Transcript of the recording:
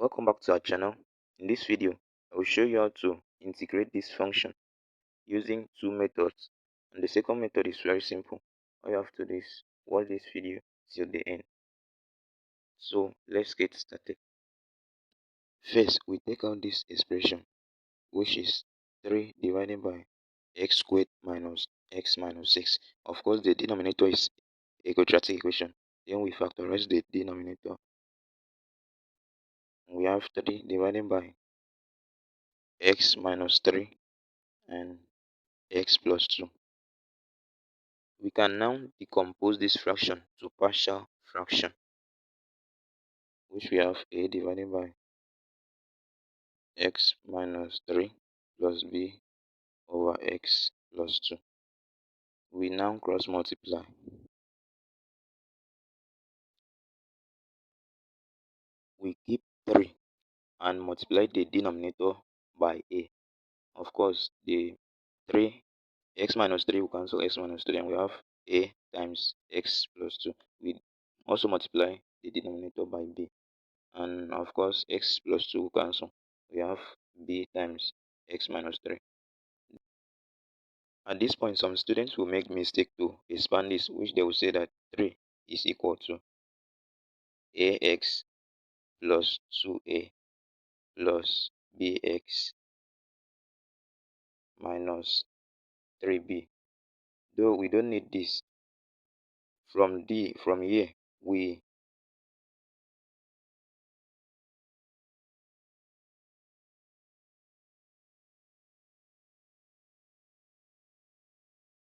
Welcome back to our channel. In this video, I will show you how to integrate this function using two methods. And the second method is very simple. All you have to do is watch this video till the end. So let's get started. First, we take out this expression, which is 3 divided by x squared minus x minus 6. Of course, the denominator is a quadratic equation. Then we factorize the denominator. We have 3 divided by x minus 3 and x plus 2. We can now decompose this fraction to partial fraction, which we have a divided by x minus 3 plus b over x plus 2. We now cross multiply. We keep 3 and multiply the denominator by a. Of course, the 3 x minus 3 will cancel x minus 3 and we have a times x plus 2. We also multiply the denominator by b, and of course x plus 2 will cancel. We have b times x minus 3. At this point, some students will make mistake to expand this, which they will say that 3 is equal to ax plus 2a plus bx minus 3b. Though we don't need this. From here, we